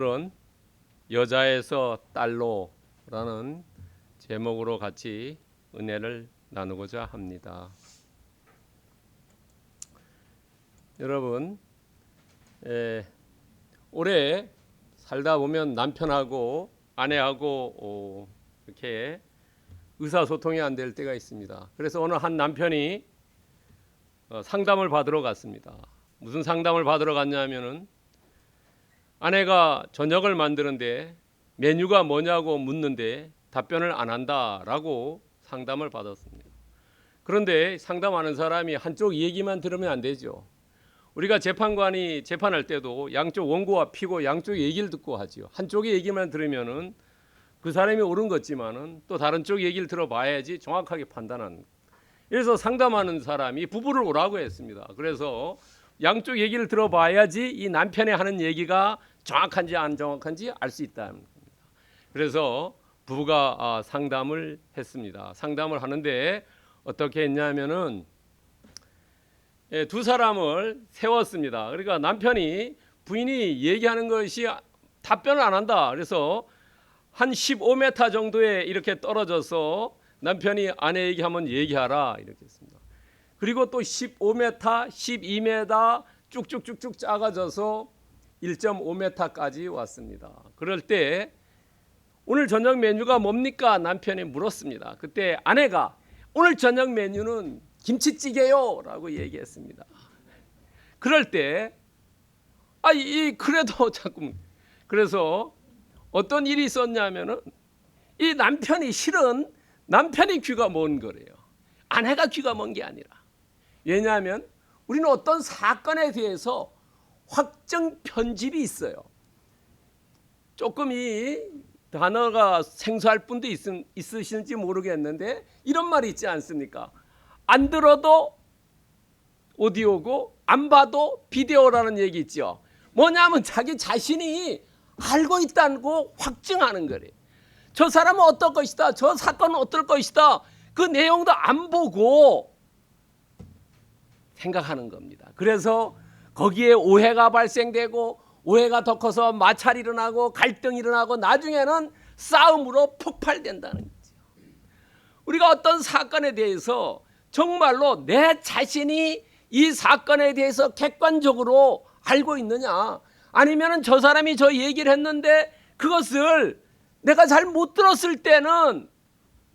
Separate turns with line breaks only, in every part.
오늘은 여자에서 딸로라는 제목으로 같이 은혜를 나누고자 합니다. 여러분, 오래 살다 보면 남편하고 아내하고 이렇게 의사소통이 안 될 때가 있습니다. 그래서 오늘 한 남편이 상담을 받으러 갔습니다. 무슨 상담을 받으러 갔냐면은 아내가 저녁을 만드는데 메뉴가 뭐냐고 묻는데 답변을 안 한다라고 상담을 받았습니다. 그런데 상담하는 사람이 한쪽 얘기만 들으면 안 되죠. 우리가 재판관이 재판할 때도 양쪽 원고와 피고 양쪽 얘기를 듣고 하지요. 한쪽의 얘기만 들으면은 그 사람이 옳은 것지만은 또 다른 쪽 얘기를 들어봐야지 정확하게 판단하는. 그래서 상담하는 사람이 부부를 오라고 했습니다. 그래서 양쪽 얘기를 들어봐야지 이 남편이 하는 얘기가 정확한지 안 정확한지 알 수 있다는 겁니다. 그래서 부부가 상담을 했습니다. 상담을 하는데 어떻게 했냐면은 두 사람을 세웠습니다. 그러니까 남편이 부인이 얘기하는 것이 답변을 안 한다. 그래서 한 15m 정도에 이렇게 떨어져서 남편이 아내에게 한번 얘기하라 이렇게 했습니다. 그리고 또 15m, 12m 쭉쭉쭉쭉 작아져서 1.5m까지 왔습니다. 그럴 때 오늘 저녁 메뉴가 뭡니까? 남편이 물었습니다. 그때 아내가 오늘 저녁 메뉴는 김치찌개요 라고 얘기했습니다. 그럴 때 그래도 자꾸 그래서 어떤 일이 있었냐면은 이 남편이 실은 남편이 귀가 먼 거래요. 아내가 귀가 먼 게 아니라. 왜냐하면 우리는 어떤 사건에 대해서 확정 편집이 있어요. 조금 이 단어가 생소할 분도 있으실지 모르겠는데 이런 말이 있지 않습니까? 안 들어도 오디오고 안 봐도 비디오라는 얘기 있죠. 뭐냐면 자기 자신이 알고 있다고 확증하는 거래요. 저 사람은 어떨 것이다. 저 사건은 어떨 것이다. 그 내용도 안 보고 생각하는 겁니다. 그래서 거기에 오해가 발생되고 오해가 더 커서 마찰이 일어나고 갈등이 일어나고 나중에는 싸움으로 폭발된다는 거죠. 우리가 어떤 사건에 대해서 정말로 내 자신이 이 사건에 대해서 객관적으로 알고 있느냐, 아니면 저 사람이 저 얘기를 했는데 그것을 내가 잘 못 들었을 때는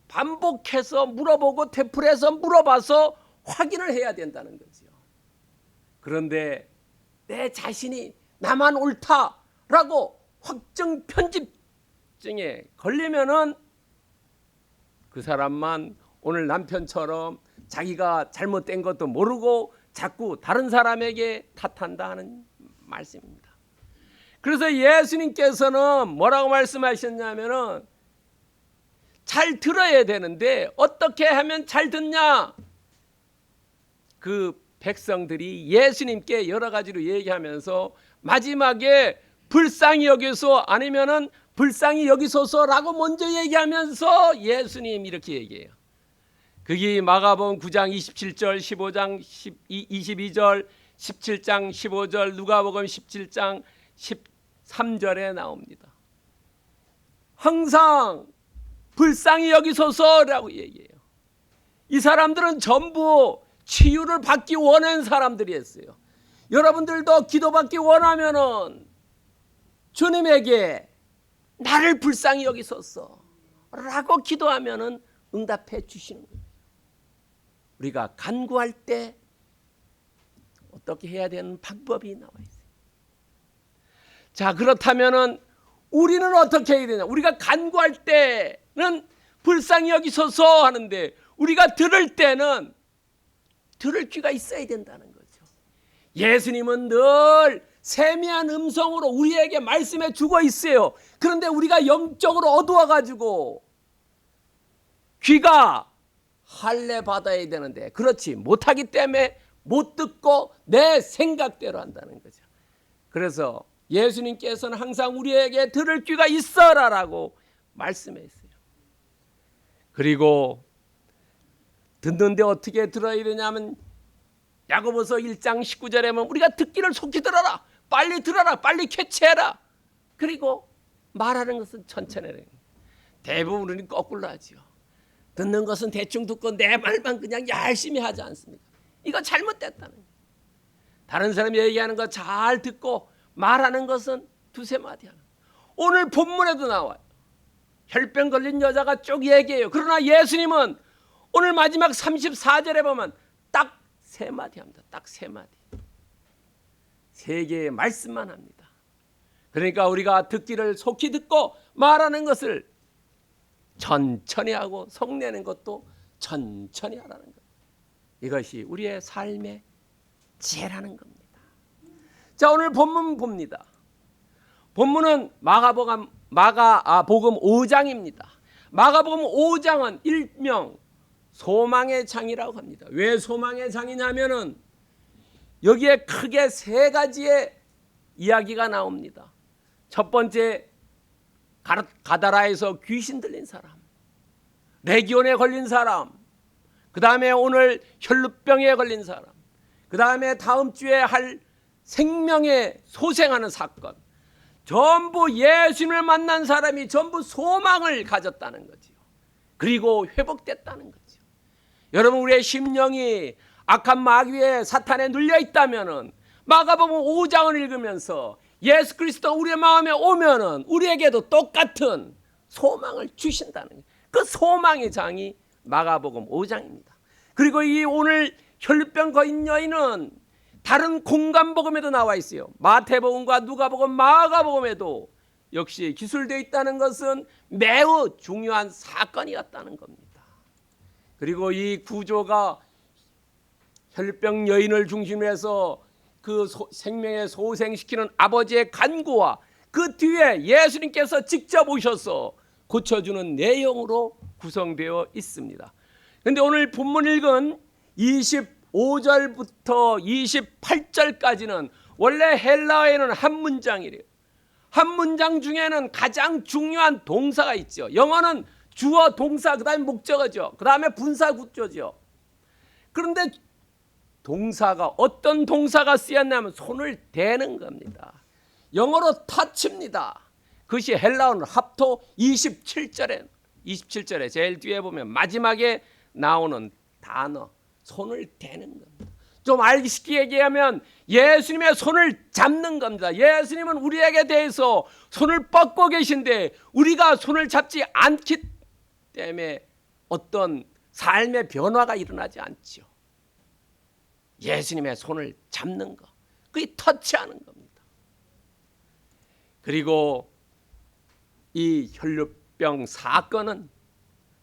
반복해서 물어보고 되풀이해서 물어봐서 확인을 해야 된다는 거죠. 그런데 내 자신이 나만 옳다라고 확정 편집증에 걸리면은 그 사람만 오늘 남편처럼 자기가 잘못된 것도 모르고 자꾸 다른 사람에게 탓한다 하는 말씀입니다. 그래서 예수님께서는 뭐라고 말씀하셨냐면은 잘 들어야 되는데 어떻게 하면 잘 듣냐? 그 백성들이 예수님께 여러 가지로 얘기하면서 마지막에 불쌍히 여기소 아니면은 불쌍히 여기소서라고 먼저 얘기하면서 예수님 이렇게 얘기해요. 그게 마가복음 9장 27절, 15장 22절, 17장 15절, 누가복음 17장 13절에 나옵니다. 항상 불쌍히 여기소서라고 얘기해요. 이 사람들은 전부 치유를 받기 원하는 사람들이었어요. 여러분들도 기도받기 원하면은 주님에게 나를 불쌍히 여기소서 라고 기도하면은 응답해 주시는 거예요. 우리가 간구할 때 어떻게 해야 되는 방법이 나와 있어요. 자, 그렇다면은 우리는 어떻게 해야 되냐? 우리가 간구할 때는 불쌍히 여기소서 하는데 우리가 들을 때는 들을 귀가 있어야 된다는 거죠. 예수님은 늘 세미한 음성으로 우리에게 말씀해 주고 있어요. 그런데 우리가 영적으로 어두워가지고 귀가 할례 받아야 되는데 그렇지 못하기 때문에 못 듣고 내 생각대로 한다는 거죠. 그래서 예수님께서는 항상 우리에게 들을 귀가 있어라라고 말씀했어요. 그리고 듣는데 어떻게 들어야 되냐면 야고보서 1장 19절에 보면 우리가 듣기를 속히 들어라, 빨리 들어라, 빨리 캐치해라. 그리고 말하는 것은 천천히 해요. 대부분 우리는 거꾸로 하죠. 듣는 것은 대충 듣고 내 말만 그냥 열심히 하지 않습니까? 이거 잘못됐다는 거예요. 다른 사람이 얘기하는 거 잘 듣고 말하는 것은 두세 마디 하는 거예요. 오늘 본문에도 나와요. 혈병 걸린 여자가 쭉 얘기해요. 그러나 예수님은 오늘 마지막 34절에 보면 딱 세 마디 합니다. 딱 세 마디. 세 개의 말씀만 합니다. 그러니까 우리가 듣기를 속히 듣고 말하는 것을 천천히 하고 성내는 것도 천천히 하라는 것. 이것이 우리의 삶의 지혜라는 겁니다. 자, 오늘 본문 봅니다. 본문은 마가복음 5장입니다. 마가복음 5장은 일명 소망의 장이라고 합니다. 왜 소망의 장이냐면은 여기에 크게 세 가지의 이야기가 나옵니다. 첫 번째, 가다라에서 귀신 들린 사람, 레기온에 걸린 사람, 그 다음에 오늘 혈루병에 걸린 사람, 그 다음에 다음 주에 할 생명에 소생하는 사건, 전부 예수님을 만난 사람이 전부 소망을 가졌다는 거지요. 그리고 회복됐다는 거죠. 여러분, 우리의 심령이 악한 마귀의 사탄에 눌려 있다면은 마가복음 5장을 읽으면서 예수 그리스도 우리의 마음에 오면은 우리에게도 똑같은 소망을 주신다는 거예요. 그 소망의 장이 마가복음 5장입니다. 그리고 이 오늘 혈루병 걸린 여인은 다른 공간복음에도 나와 있어요. 마태복음과 누가복음, 마가복음에도 역시 기술되어 있다는 것은 매우 중요한 사건이었다는 겁니다. 그리고 이 구조가 혈병 여인을 중심으로 해서 그 생명에 소생시키는 아버지의 간구와 그 뒤에 예수님께서 직접 오셔서 고쳐주는 내용으로 구성되어 있습니다. 그런데 오늘 본문 읽은 25절부터 28절까지는 원래 헬라어에는 한 문장이래요. 한 문장 중에는 가장 중요한 동사가 있죠. 영어는 주어, 동사, 그 다음에 목적어죠. 그 다음에 분사 구조죠. 그런데 동사가 어떤 동사가 쓰였냐면 손을 대는 겁니다. 영어로 touch입니다. 그것이 헬라어는 합토 27절에 제일 뒤에 보면 마지막에 나오는 단어, 손을 대는 겁니다. 좀 알기 쉽게 얘기하면 예수님의 손을 잡는 겁니다. 예수님은 우리에게 대해서 손을 뻗고 계신데 우리가 손을 잡지 않기 때문에 어떤 삶의 변화가 일어나지 않죠. 예수님의 손을 잡는 것, 그게 터치하는 겁니다. 그리고 이 혈루병 사건은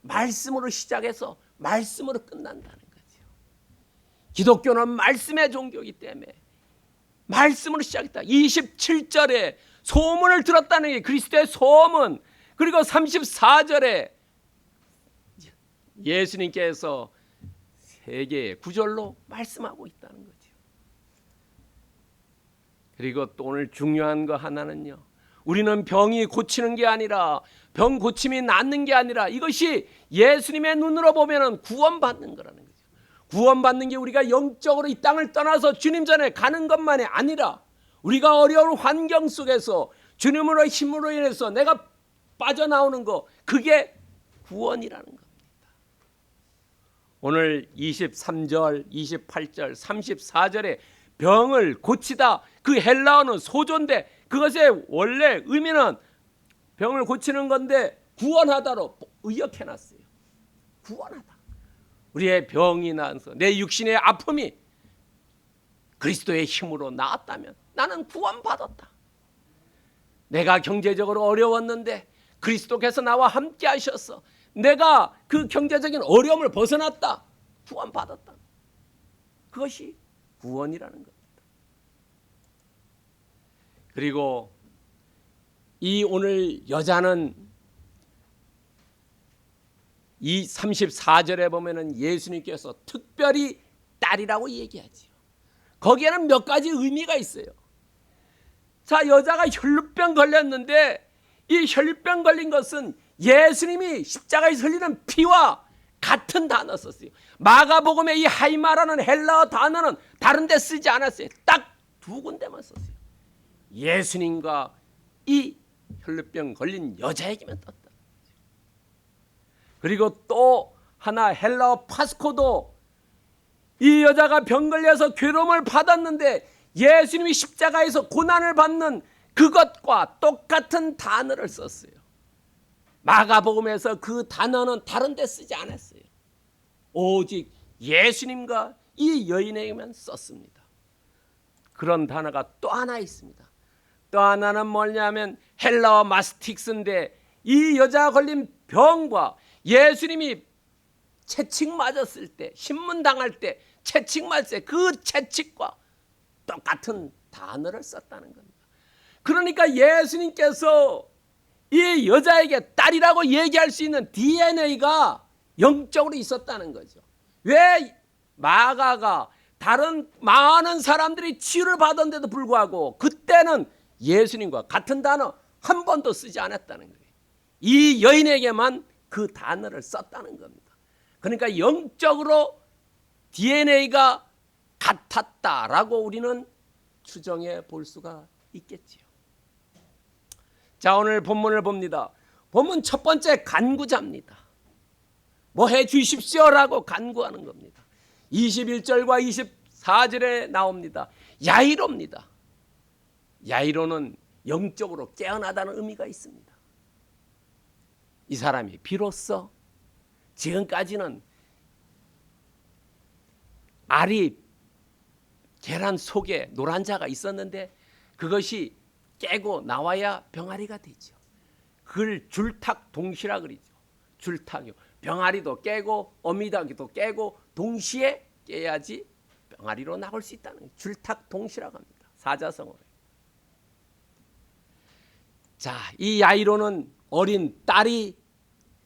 말씀으로 시작해서 말씀으로 끝난다는 거죠. 기독교는 말씀의 종교이기 때문에 말씀으로 시작했다. 27절에 소문을 들었다는 게 그리스도의 소문, 그리고 34절에 예수님께서 세계의 구절로 말씀하고 있다는 거죠. 그리고 또 오늘 중요한 거 하나는요, 우리는 병이 고치는 게 아니라, 병 고침이 낫는 게 아니라, 이것이 예수님의 눈으로 보면 구원받는 거라는 거죠. 구원받는 게 우리가 영적으로 이 땅을 떠나서 주님 전에 가는 것만이 아니라, 우리가 어려운 환경 속에서 주님으로 힘으로 인해서 내가 빠져나오는 거, 그게 구원이라는 겁니다. 오늘 23절, 28절, 34절에 병을 고치다, 그 헬라어는 소조인데 그것의 원래 의미는 병을 고치는 건데 구원하다로 의역해놨어요. 구원하다. 우리의 병이 나서 내 육신의 아픔이 그리스도의 힘으로 나았다면 나는 구원받았다. 내가 경제적으로 어려웠는데 그리스도께서 나와 함께 하셔서 내가 그 경제적인 어려움을 벗어났다. 구원받았다. 그것이 구원이라는 겁니다. 그리고 이 오늘 여자는 이 34절에 보면은 예수님께서 특별히 딸이라고 얘기하지요. 거기에는 몇 가지 의미가 있어요. 자, 여자가 혈루병 걸렸는데 이 혈루병 걸린 것은 예수님이 십자가에서 흘리는 피와 같은 단어 썼어요. 마가복음의 이 하이마라는 헬라어 단어는 다른 데 쓰지 않았어요. 딱 두 군데만 썼어요. 예수님과 이 혈루병 걸린 여자에게만 떴다. 그리고 또 하나 헬라어 파스코도 이 여자가 병 걸려서 괴로움을 받았는데 예수님이 십자가에서 고난을 받는 그것과 똑같은 단어를 썼어요. 마가복음에서 그 단어는 다른 데 쓰지 않았어요. 오직 예수님과 이 여인에게만 썼습니다. 그런 단어가 또 하나 있습니다. 또 하나는 뭐냐면 헬라어 마스틱스인데 이 여자가 걸린 병과 예수님이 채찍 맞았을 때, 신문당할 때 채찍 맞을 때 그 채찍과 똑같은 단어를 썼다는 겁니다. 그러니까 예수님께서 이 여자에게 딸이라고 얘기할 수 있는 DNA가 영적으로 있었다는 거죠. 왜 마가가 다른 많은 사람들이 치유를 받았는데도 불구하고 그때는 예수님과 같은 단어 한 번도 쓰지 않았다는 거예요. 이 여인에게만 그 단어를 썼다는 겁니다. 그러니까 영적으로 DNA가 같았다라고 우리는 추정해 볼 수가 있겠지요. 자, 오늘 본문을 봅니다. 본문 첫 번째 간구자입니다. 뭐 해 주십시오라고 간구하는 겁니다. 21절과 24절에 나옵니다. 야이로입니다. 야이로는 영적으로 깨어나다는 의미가 있습니다. 이 사람이 비로소 지금까지는 알이 계란 속에 노란자가 있었는데 그것이 깨고 나와야 병아리가 되죠. 그걸 줄탁동시라 그러죠. 줄탁이요. 병아리도 깨고 어미닭이도 깨고 동시에 깨야지 병아리로 나올 수 있다는 거예요. 줄탁동시라고 합니다. 사자성어로. 자, 이 야이로는 어린 딸이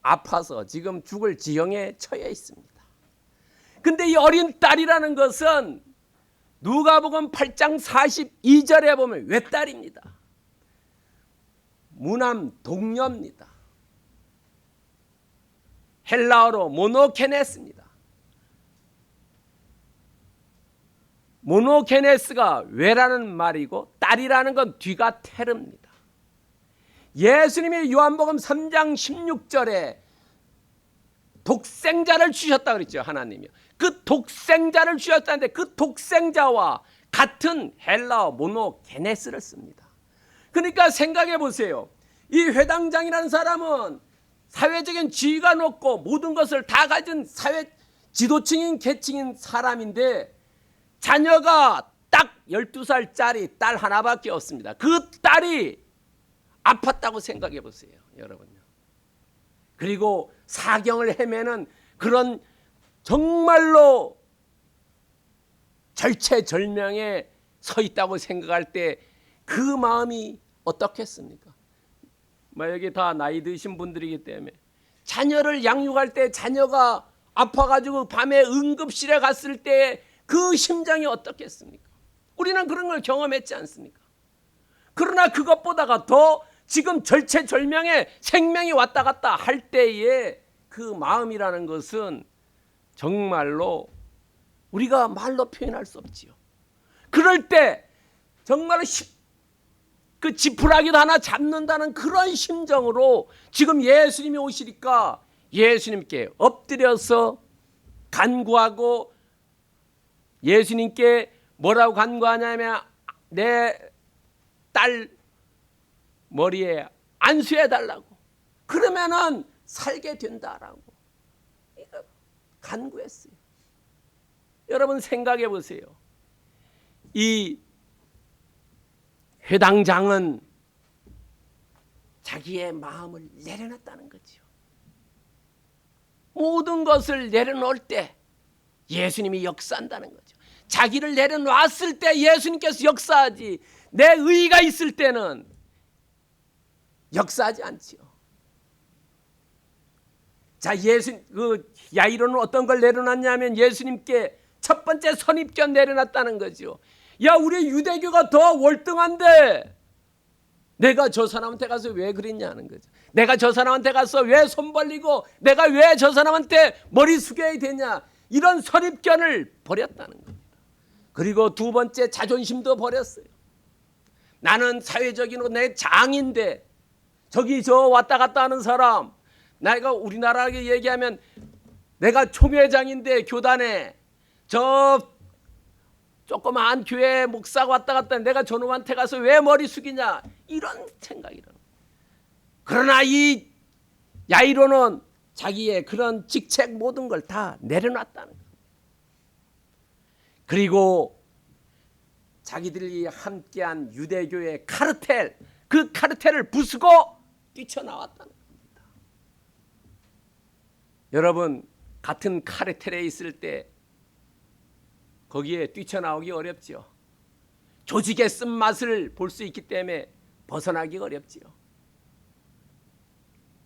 아파서 지금 죽을 지경에 처해 있습니다. 근데 이 어린 딸이라는 것은 누가복음 8장 42절에 보면 외딸입니다. 무남 동녀입니다. 헬라어로 모노케네스입니다. 모노케네스가 외라는 말이고 딸이라는 건 뒤가 테르입니다. 예수님이 요한복음 3장 16절에 독생자를 주셨다 그랬죠. 하나님이요. 그 독생자를 주셨다는데 그 독생자와 같은 헬라어 모노게네스를 씁니다. 그러니까 생각해 보세요. 이 회당장이라는 사람은 사회적인 지위가 높고 모든 것을 다 가진 사회 지도층인 계층인 사람인데 자녀가 딱 12살짜리 딸 하나밖에 없습니다. 그 딸이 아팠다고 생각해 보세요. 여러분요. 그리고 사경을 헤매는 그런 정말로 절체절명에 서 있다고 생각할 때 그 마음이 어떻겠습니까? 여기 다 나이 드신 분들이기 때문에 자녀를 양육할 때 자녀가 아파가지고 밤에 응급실에 갔을 때 그 심정이 어떻겠습니까? 우리는 그런 걸 경험했지 않습니까? 그러나 그것보다가 더 지금 절체절명에 생명이 왔다 갔다 할 때에 그 마음이라는 것은 정말로 우리가 말로 표현할 수 없지요. 그럴 때 정말로 그 지푸라기도 하나 잡는다는 그런 심정으로 지금 예수님이 오시니까 예수님께 엎드려서 간구하고 예수님께 뭐라고 간구하냐면 내 딸 머리에 안수해 달라고 그러면은 살게 된다라고 이거 간구했어요. 여러분 생각해 보세요. 이 회당장은 자기의 마음을 내려놨다는 거죠. 모든 것을 내려놓을 때 예수님이 역사한다는 거죠. 자기를 내려놨을 때 예수님께서 역사하지 내 의의가 있을 때는 역사하지 않지요. 자, 그 야이로는 어떤 걸 내려놨냐면 예수님께 첫 번째 선입견 내려놨다는 거죠. 야, 우리 유대교가 더 월등한데 내가 저 사람한테 가서 왜 그랬냐는 거죠. 내가 저 사람한테 가서 왜 손 벌리고 내가 왜 저 사람한테 머리 숙여야 되냐 이런 선입견을 버렸다는 겁니다. 그리고 두 번째 자존심도 버렸어요. 나는 사회적인 내 장인데 저기 저 왔다 갔다 하는 사람, 내가 우리나라에 얘기하면 내가 총회장인데 교단에 저 조그마한 교회 목사가 왔다 갔다 내가 저놈한테 가서 왜 머리 숙이냐, 이런 생각이 들어요. 그러나 이 야이로는 자기의 그런 직책 모든 걸 다 내려놨다는 거예요. 그리고 자기들이 함께한 유대교의 카르텔, 그 카르텔을 부수고 뛰쳐나왔다는 겁니다. 여러분, 같은 카르텔에 있을 때 거기에 뛰쳐나오기 어렵죠. 조직의 쓴맛을 볼 수 있기 때문에 벗어나기 어렵지요.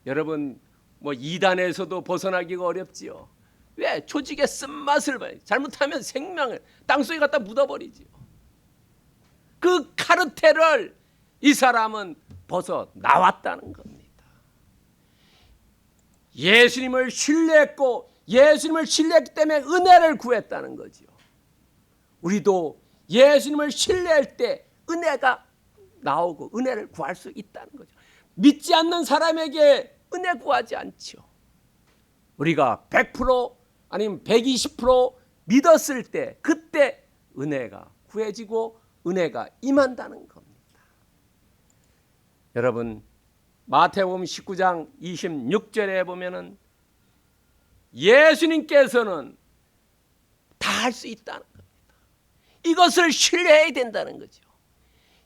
여러분, 뭐 이단에서도 벗어나기가 어렵지요. 왜? 조직의 쓴맛을 봐요. 잘못하면 생명을 땅속에 갖다 묻어버리지요. 그 카르텔을 이 사람은 벗어 나왔다는 겁니다. 예수님을 신뢰했고 예수님을 신뢰했기 때문에 은혜를 구했다는 거지요. 우리도 예수님을 신뢰할 때 은혜가 나오고 은혜를 구할 수 있다는 거죠. 믿지 않는 사람에게 은혜 구하지 않죠. 우리가 100% 아니면 120% 믿었을 때 그때 은혜가 구해지고 은혜가 임한다는 겁니다. 여러분, 마태복음 19장 26절에 보면은 예수님께서는 다 할 수 있다는 겁니다. 이것을 신뢰해야 된다는 거죠.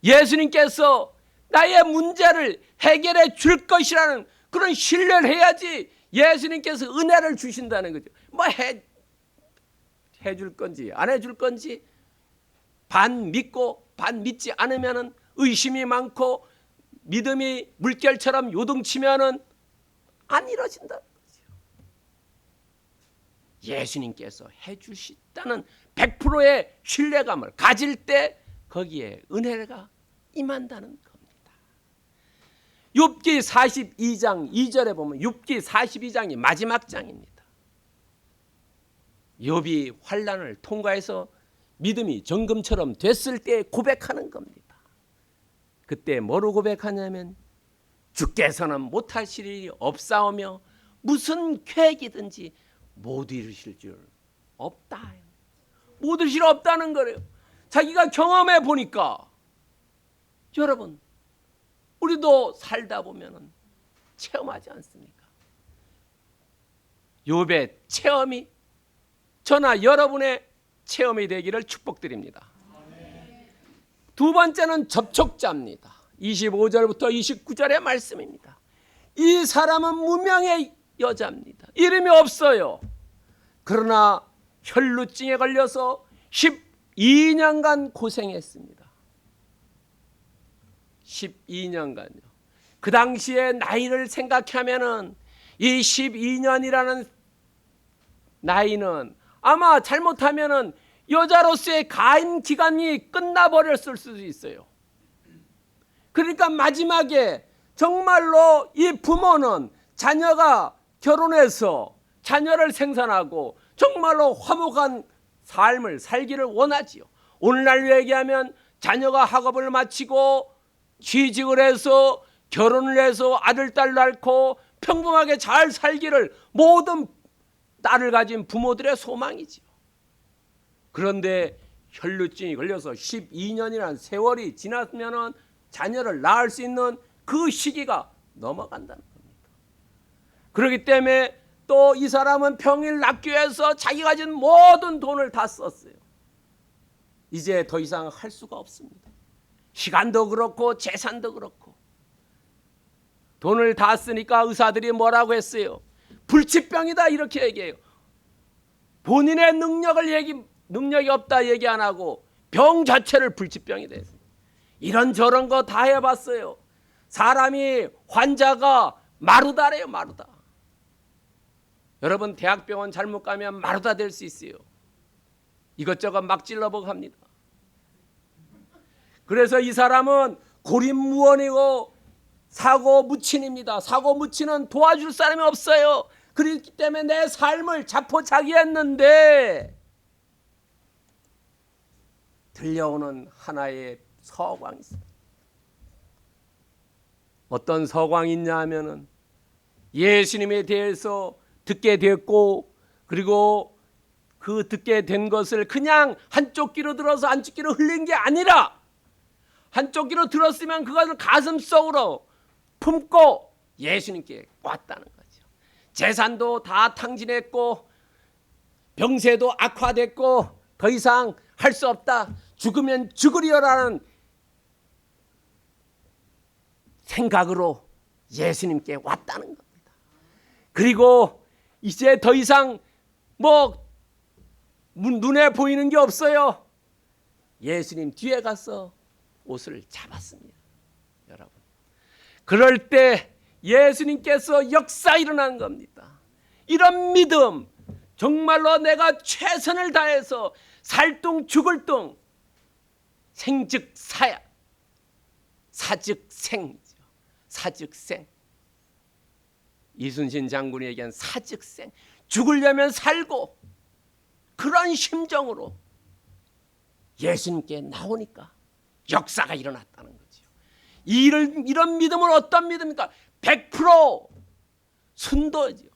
예수님께서 나의 문제를 해결해 줄 것이라는 그런 신뢰를 해야지 예수님께서 은혜를 주신다는 거죠. 뭐 해줄 건지 안 해줄 건지 반 믿고 반 믿지 않으면은 의심이 많고 믿음이 물결처럼 요동치면은 안 이루어진다는 거죠. 예수님께서 해주시다는 100%의 신뢰감을 가질 때 거기에 은혜가 임한다는 겁니다. 욥기 42장 2절에 보면 욥기 42장이 마지막 장입니다. 욥이 환난을 통과해서 믿음이 정금처럼 됐을 때 고백하는 겁니다. 그때 뭐로 고백하냐면 주께서는 못하실 일이 없사오며 무슨 계획이든지 못 이루실 줄 없다. 못 이루실 줄 없다는 거래요. 자기가 경험해 보니까. 여러분, 우리도 살다 보면은 체험하지 않습니까? 욥의 체험이 저나 여러분의 체험이 되기를 축복드립니다. 두 번째는 접촉자입니다. 25절부터 29절의 말씀입니다. 이 사람은 무명의 여자입니다. 이름이 없어요. 그러나 혈루증에 걸려서 12년간 고생했습니다. 12년간요. 그 당시의 나이를 생각하면은 이 12년이라는 나이는 아마 잘못하면은 여자로서의 가임 기간이 끝나버렸을 수도 있어요. 그러니까 마지막에 정말로 이 부모는 자녀가 결혼해서 자녀를 생산하고 정말로 화목한 삶을 살기를 원하지요. 오늘날 얘기하면 자녀가 학업을 마치고 취직을 해서 결혼을 해서 아들, 딸 낳고 평범하게 잘 살기를 모든 딸을 가진 부모들의 소망이지요. 그런데 혈루증이 걸려서 12년이라는 세월이 지났으면 자녀를 낳을 수 있는 그 시기가 넘어간다는 겁니다. 그렇기 때문에 또 이 사람은 병을 낫기 위해서 자기 가진 모든 돈을 다 썼어요. 이제 더 이상 할 수가 없습니다. 시간도 그렇고 재산도 그렇고 돈을 다 쓰니까 의사들이 뭐라고 했어요? 불치병이다 이렇게 얘기해요. 본인의 능력이 없다 얘기 안 하고 병 자체를 불치병이 됐어요. 이런저런 거 다 해봤어요. 사람이 환자가 마루다래요. 마루다. 여러분 대학병원 잘못 가면 마루다 될 수 있어요. 이것저것 막 찔러보고 합니다. 그래서 이 사람은 고립무원이고 사고무친입니다. 사고무친은 도와줄 사람이 없어요. 그렇기 때문에 내 삶을 자포자기했는데 들려오는 하나의 서광이 있습니다. 어떤 서광이 있냐 하면은 예수님에 대해서 듣게 됐고, 그리고 그 듣게 된 것을 그냥 한쪽 귀로 들어서 한쪽 귀로 흘린 게 아니라 한쪽 귀로 들었으면 그것을 가슴속으로 품고 예수님께 왔다는 거죠. 재산도 다 탕진했고 병세도 악화됐고 더 이상 할 수 없다, 죽으면 죽으리라는 생각으로 예수님께 왔다는 겁니다. 그리고 이제 더 이상 눈에 보이는 게 없어요. 예수님 뒤에 가서 옷을 잡았습니다. 여러분, 그럴 때 예수님께서 역사 일어난 겁니다. 이런 믿음, 정말로 내가 최선을 다해서 살뚱 죽을 뚱, 생즉 사야, 사즉 생이죠. 사즉 생. 이순신 장군이 얘기한 사즉 생, 죽으려면 살고, 그런 심정으로 예수님께 나오니까 역사가 일어났다는 거죠. 이런 믿음은 어떤 믿음입니까? 100% 순도죠.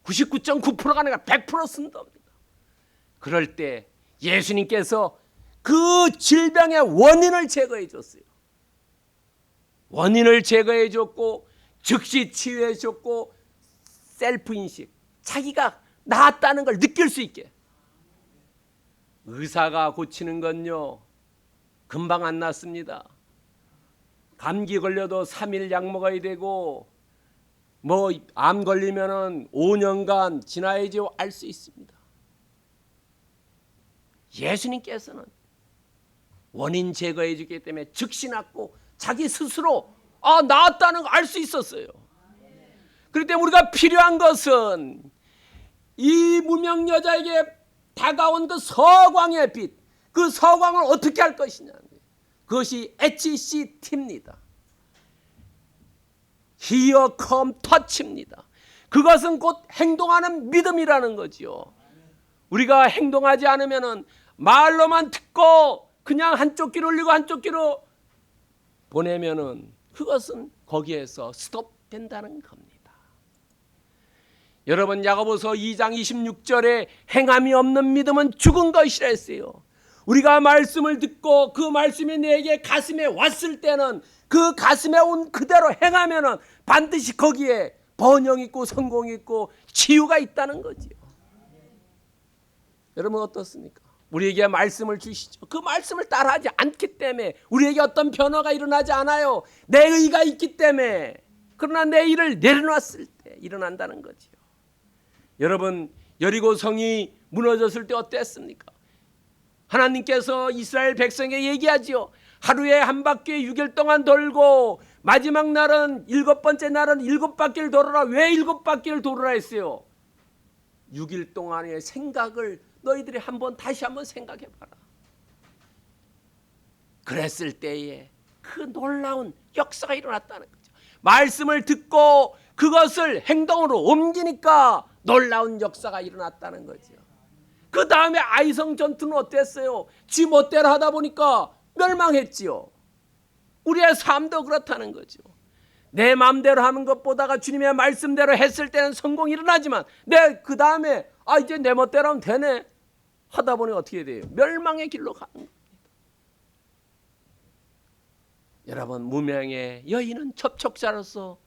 99.9%가 아니라 100% 순도입니다. 그럴 때 예수님께서 그 질병의 원인을 제거해 줬어요. 원인을 제거해 줬고 즉시 치유해 줬고 셀프 인식, 자기가 나았다는 걸 느낄 수 있게. 의사가 고치는 건요 금방 안 낫습니다. 감기 걸려도 3일 약 먹어야 되고 암 걸리면은 5년간 지나야지 알 수 있습니다. 예수님께서는 원인 제거해 주기 때문에 즉시 낫고 자기 스스로 나았다는 걸 알 수 있었어요. 그렇기 때문에 우리가 필요한 것은 이 무명 여자에게 다가온 그 서광의 빛, 그 서광을 어떻게 할 것이냐, 그것이 HCT입니다. Hear, come, touch입니다. 그것은 곧 행동하는 믿음이라는 거지요. 우리가 행동하지 않으면 말로만 듣고 그냥 한쪽 귀로 올리고 한쪽 귀로 보내면은 그것은 거기에서 스톱된다는 겁니다. 여러분, 야고보서 2장 26절에 행함이 없는 믿음은 죽은 것이라 했어요. 우리가 말씀을 듣고 그 말씀이 내게 가슴에 왔을 때는 그 가슴에 온 그대로 행하면은 반드시 거기에 번영이 있고 성공이 있고 치유가 있다는 거지요. 여러분 어떻습니까? 우리에게 말씀을 주시죠. 그 말씀을 따라하지 않기 때문에 우리에게 어떤 변화가 일어나지 않아요. 내 의가 있기 때문에. 그러나 내 의를 내려놨을 때 일어난다는 거지요. 여러분, 여리고 성이 무너졌을 때 어땠습니까? 하나님께서 이스라엘 백성에게 얘기하지요. 하루에 한 바퀴 6일 동안 돌고 마지막 날은 7번째 날은 7바퀴를 돌아라. 왜 7바퀴를 돌아라 했어요? 6일 동안의 생각을 너희들이 다시 한번 생각해 봐라. 그랬을 때에 그 놀라운 역사가 일어났다는 거죠. 말씀을 듣고 그것을 행동으로 옮기니까 놀라운 역사가 일어났다는 거죠. 그 다음에 아이성 전투는 어땠어요? 지 멋대로 하다 보니까 멸망했지요. 우리의 삶도 그렇다는 거죠. 내 마음대로 하는 것보다가 주님의 말씀대로 했을 때는 성공이 일어나지만 그 다음에 이제 내 멋대로 하면 되네 하다 보니 어떻게 돼요? 멸망의 길로 가는 겁니다. 여러분, 무명의 여인은 접촉자로서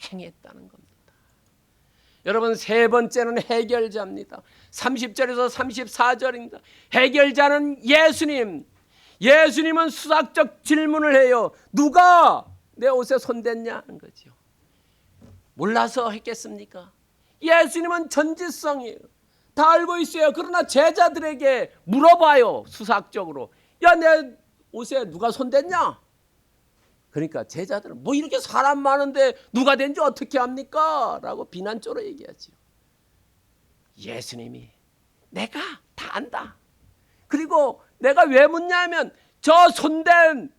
행했다는 겁니다. 여러분, 세 번째는 해결자입니다. 30절에서 34절입니다. 해결자는 예수님. 예수님은 수학적 질문을 해요. 누가 내 옷에 손댔냐 하는 거죠. 몰라서 했겠습니까? 예수님은 전지성이에요. 다 알고 있어요. 그러나 제자들에게 물어봐요. 수학적으로. 내 옷에 누가 손댔냐? 그러니까 제자들은 이렇게 사람 많은데 누가 된지 어떻게 합니까? 라고 비난적으로 얘기하죠. 예수님이 내가 다 안다. 그리고 내가 왜 묻냐면 저 손댄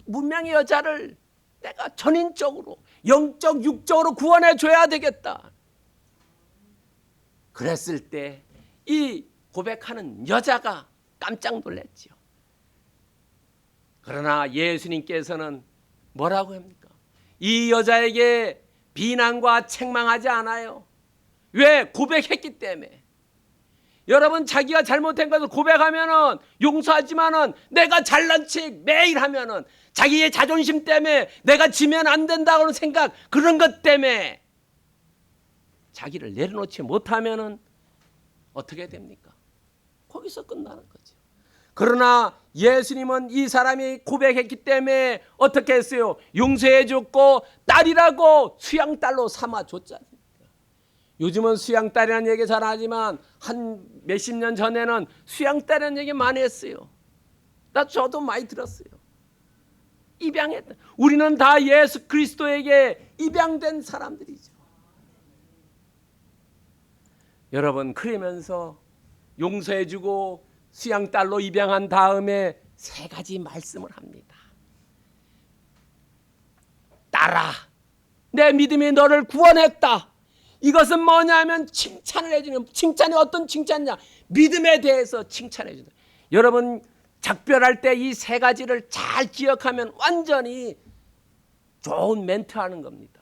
문명의 여자를 내가 전인적으로 영적 육적으로 구원해 줘야 되겠다. 그랬을 때 이 고백하는 여자가 깜짝 놀랐지요. 그러나 예수님께서는 뭐라고 합니까? 이 여자에게 비난과 책망하지 않아요. 왜? 고백했기 때문에. 여러분, 자기가 잘못한 것을 고백하면은 용서하지만은 내가 잘난 척 매일 하면은 자기의 자존심 때문에 내가 지면 안 된다고 생각, 그런 것 때문에 자기를 내려놓지 못하면은 어떻게 됩니까? 거기서 끝나는 거죠. 그러나 예수님은 이 사람이 고백했기 때문에 어떻게 했어요? 용서해 줬고 딸이라고 수양딸로 삼아 줬잖아요. 요즘은 수양딸이라는 얘기 잘 하지만 한 몇십 년 전에는 수양딸이라는 얘기 많이 했어요. 저도 많이 들었어요. 입양했다. 우리는 다 예수 그리스도에게 입양된 사람들이죠. 여러분, 그러면서 용서해주고 수양딸로 입양한 다음에 세 가지 말씀을 합니다. 딸아, 내 믿음이 너를 구원했다. 이것은 뭐냐면 칭찬을 해주는, 칭찬이 어떤 칭찬이냐? 믿음에 대해서 칭찬해 준다. 여러분, 작별할 때 이 세 가지를 잘 기억하면 완전히 좋은 멘트 하는 겁니다.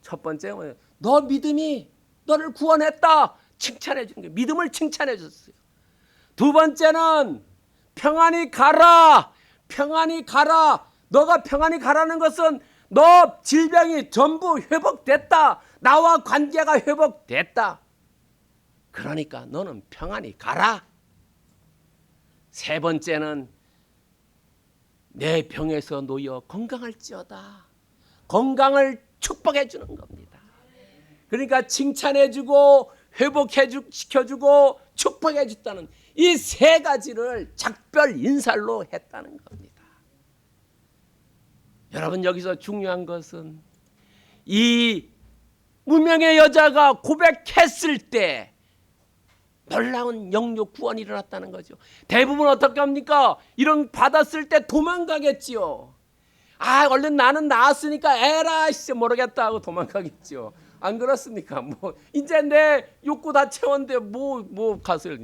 첫 번째는 뭐예요? 너 믿음이 너를 구원했다. 칭찬해 주는 거예요. 믿음을 칭찬해 줬어요. 두 번째는 평안히 가라. 평안히 가라. 너가 평안히 가라는 것은 너 질병이 전부 회복됐다. 나와 관계가 회복됐다. 그러니까 너는 평안히 가라. 세 번째는 내 병에서 놓여 건강할지어다. 건강을 축복해 주는 겁니다. 그러니까 칭찬해 주고 회복해 시켜주고 축복해 줬다는 이 세 가지를 작별 인사로 했다는 겁니다. 여러분, 여기서 중요한 것은 이 무명의 여자가 고백했을 때 놀라운 영육 구원이 일어났다는 거죠. 대부분 어떻게 합니까? 이런 받았을 때 도망가겠지요. 얼른 나는 나았으니까 에라 모르겠다 하고 도망가겠지요. 안 그렇습니까? 이제 내 욕구 다 채웠는데 뭐 가서요.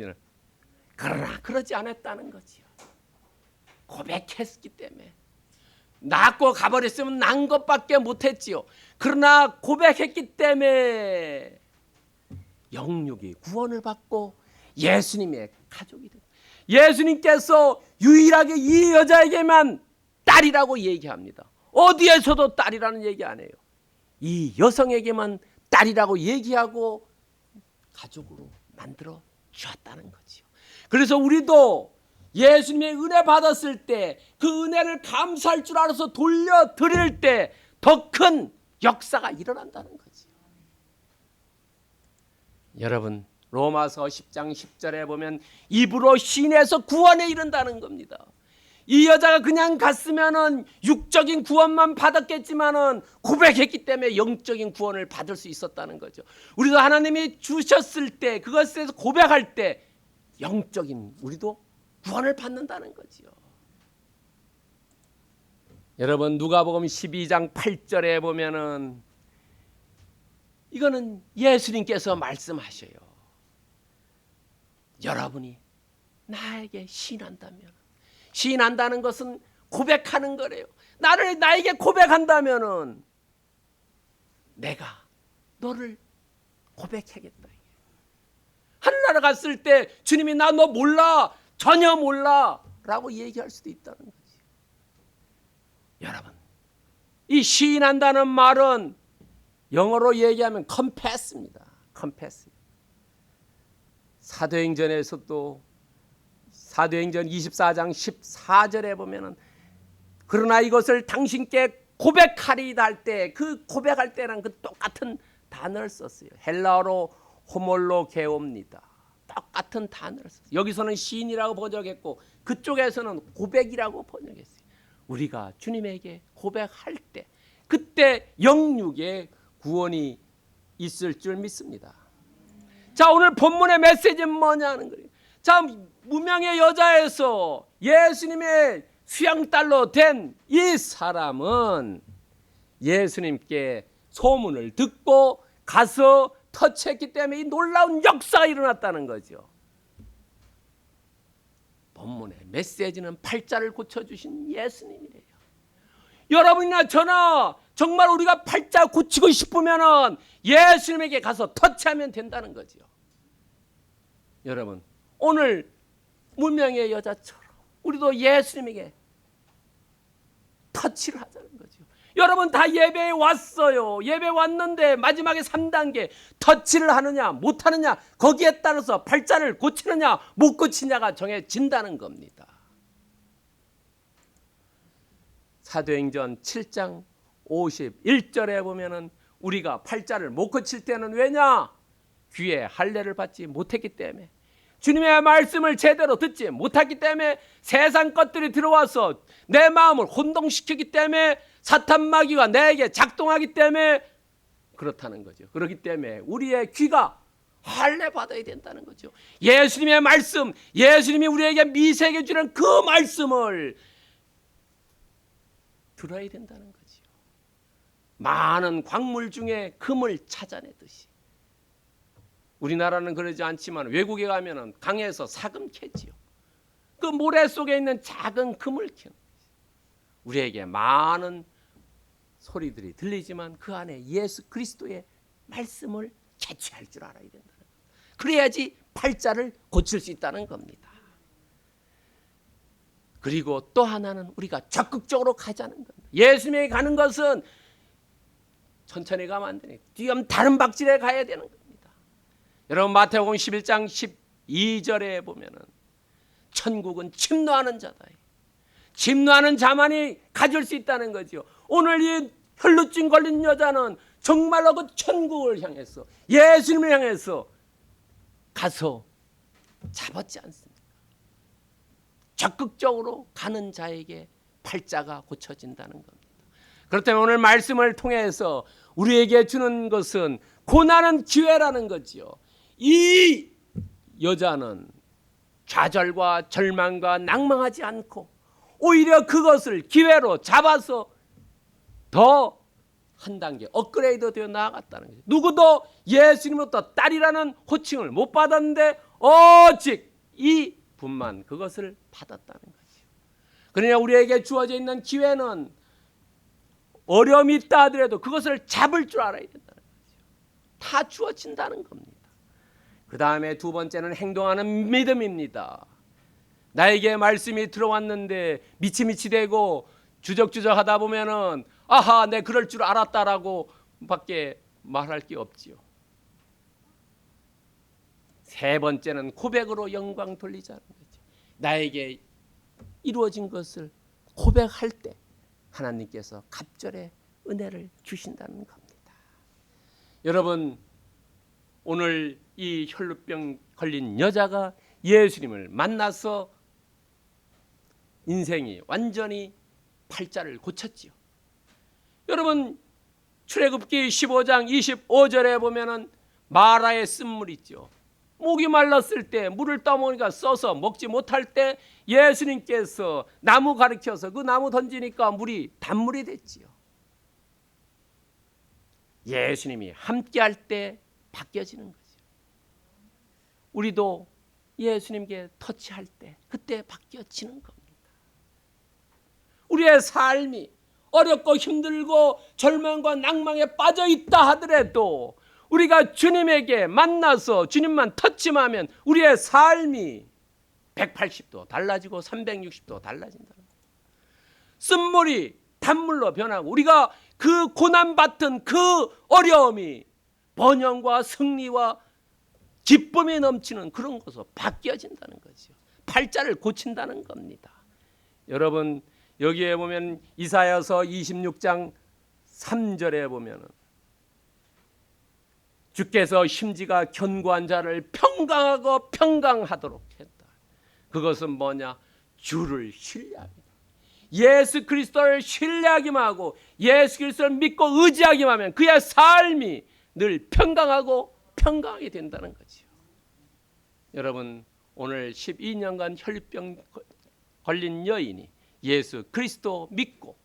그러나 그러지 않았다는 거지요. 고백했기 때문에. 낳고 가버렸으면 난 것밖에 못했지요. 그러나 고백했기 때문에 영육이 구원을 받고 예수님의 가족이 됩니다. 예수님께서 유일하게 이 여자에게만 딸이라고 얘기합니다. 어디에서도 딸이라는 얘기 안 해요. 이 여성에게만 딸이라고 얘기하고 가족으로 만들어 주었다는 거지요. 그래서 우리도 예수님의 은혜 받았을 때 그 은혜를 감사할 줄 알아서 돌려드릴 때 더 큰 역사가 일어난다는 거지요. 여러분, 로마서 10장 10절에 보면 입으로 신에서 구원에 이른다는 겁니다. 이 여자가 그냥 갔으면은 육적인 구원만 받았겠지만은 고백했기 때문에 영적인 구원을 받을 수 있었다는 거죠. 우리도 하나님이 주셨을 때 그것에서 고백할 때 영적인 우리도 구원을 받는다는 거지요. 여러분, 누가복음 12장 8절에 보면은 이거는 예수님께서 말씀하셔요. 여러분이 나에게 시인한다면, 시인한다는 것은 고백하는 거래요. 나에게 고백한다면은 내가 너를 고백하겠다. 하늘나라 갔을 때 주님이 나 너 몰라, 전혀 몰라 라고 얘기할 수도 있다는 거지. 여러분, 이 시인한다는 말은 영어로 얘기하면 confess입니다. confess. 사도행전에서도 사도행전 24장 14절에 보면은 그러나 이것을 당신께 고백하리이다 할 때 그 고백할 때랑 그 똑같은 단어를 썼어요. 헬라어로 호몰로게오입니다. 똑같은 단어를 썼어요. 여기서는 시인이라고 번역했고 그쪽에서는 고백이라고 번역했어요. 우리가 주님에게 고백할 때 그때 영육의 구원이 있을 줄 믿습니다. 자, 오늘 본문의 메시지는 뭐냐는 거예요. 자, 무명의 여자에서 예수님의 수양딸로 된 이 사람은 예수님께 소문을 듣고 가서 터치했기 때문에 이 놀라운 역사가 일어났다는 거죠. 본문의 메시지는 팔자를 고쳐주신 예수님이래요. 여러분이나 저나 정말 우리가 팔자 고치고 싶으면은 예수님에게 가서 터치하면 된다는 거죠. 여러분, 오늘 문명의 여자처럼 우리도 예수님에게 터치를 하자는 거죠. 여러분 다 예배에 왔어요. 예배 왔는데 마지막에 3단계 터치를 하느냐 못하느냐, 거기에 따라서 팔자를 고치느냐 못 고치냐가 정해진다는 겁니다. 사도행전 7장 51절에 보면은 우리가 팔자를 못 고칠 때는 왜냐? 귀에 할례를 받지 못했기 때문에, 주님의 말씀을 제대로 듣지 못했기 때문에, 세상 것들이 들어와서 내 마음을 혼동시키기 때문에, 사탄 마귀가 내게 작동하기 때문에 그렇다는 거죠. 그렇기 때문에 우리의 귀가 할례 받아야 된다는 거죠. 예수님의 말씀, 예수님이 우리에게 미세게 주는 그 말씀을 들어야 된다는 거죠. 많은 광물 중에 금을 찾아내듯이, 우리나라는 그러지 않지만 외국에 가면은 강에서 사금 캐지요. 그 모래 속에 있는 작은 금을 캐는 거죠. 우리에게 많은 소리들이 들리지만 그 안에 예수 그리스도의 말씀을 캐치할 줄 알아야 된다는 거예요. 그래야지 팔자를 고칠 수 있다는 겁니다. 그리고 또 하나는 우리가 적극적으로 가자는 겁니다. 예수님에게 가는 것은 천천히 가면 안 되니 뒤에 다른 박질에 가야 되는 겁니다. 여러분 마태복음 11장 12절에 보면은 천국은 침노하는 자다. 침노하는 자만이 가질 수 있다는 거죠. 오늘 이 혈루증 걸린 여자는 정말로 그 천국을 향해서, 예수님을 향해서 가서 잡았지 않습니까? 적극적으로 가는 자에게 팔자가 고쳐진다는 겁니다. 그렇다면 오늘 말씀을 통해서 우리에게 주는 것은 고난은 기회라는 거지요. 이 여자는 좌절과 절망과 낭망하지 않고 오히려 그것을 기회로 잡아서 더 한 단계 업그레이드 되어 나아갔다는 거죠. 누구도 예수님부터 딸이라는 호칭을 못 받았는데 오직 이 분만 그것을 받았다는 거죠. 그러나 우리에게 주어져 있는 기회는 어려움이 있다 하더라도 그것을 잡을 줄 알아야 된다는 거죠. 다 주어진다는 겁니다. 그 다음에 두 번째는 행동하는 믿음입니다. 나에게 말씀이 들어왔는데 미치미치되고 주적주적 하다 보면은 아하, 내 그럴 줄 알았다라고 밖에 말할 게 없지요. 세 번째는 고백으로 영광 돌리자는 거죠. 나에게 이루어진 것을 고백할 때 하나님께서 갑절의 은혜를 주신다는 겁니다. 여러분, 오늘 이 혈루병 걸린 여자가 예수님을 만나서 인생이 완전히 팔자를 고쳤지요. 여러분, 출애굽기 15장 25절에 보면은 마라의 쓴물 있죠. 목이 말랐을 때 물을 떠먹으니까 써서 먹지 못할 때 예수님께서 나무 가리켜서 그 나무 던지니까 물이 단물이 됐지요. 예수님이 함께할 때 바뀌어지는 거죠. 우리도 예수님께 터치할 때 그때 바뀌어지는 겁니다. 우리의 삶이 어렵고 힘들고 절망과 낭망에 빠져 있다 하더라도 우리가 주님에게 만나서 주님만 터치하면 우리의 삶이 180도 달라지고 360도 달라진다는 거예요. 쓴물이 단물로 변하고 우리가 그 고난받던 그 어려움이 번영과 승리와 기쁨이 넘치는 그런 것으로 바뀌어진다는 거죠. 팔자를 고친다는 겁니다. 여러분, 여기에 보면 이사야서 26장 3절에 보면 주께서 심지가 견고한 자를 평강하고 평강하도록 했다. 그것은 뭐냐? 주를 신뢰합니다. 예수 그리스도를 신뢰하기만 하고 예수 그리스도를 믿고 의지하기만 하면 그의 삶이 늘 평강하고 평강하게 된다는 거죠. 여러분, 오늘 12년간 혈루병 걸린 여인이 예수 그리스도 믿고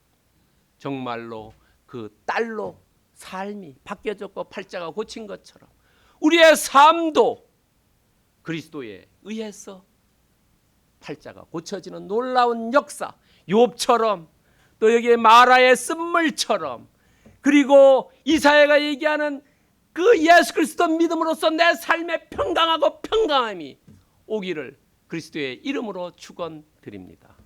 정말로 그 딸로 삶이 바뀌어졌고 팔자가 고친 것처럼 우리의 삶도 그리스도에 의해서 팔자가 고쳐지는 놀라운 역사, 욥처럼 또 여기에 마라의 쓴물처럼, 그리고 이사야가 얘기하는 그 예수 그리스도 믿음으로써 내 삶의 평강하고 평강함이 오기를 그리스도의 이름으로 축원드립니다.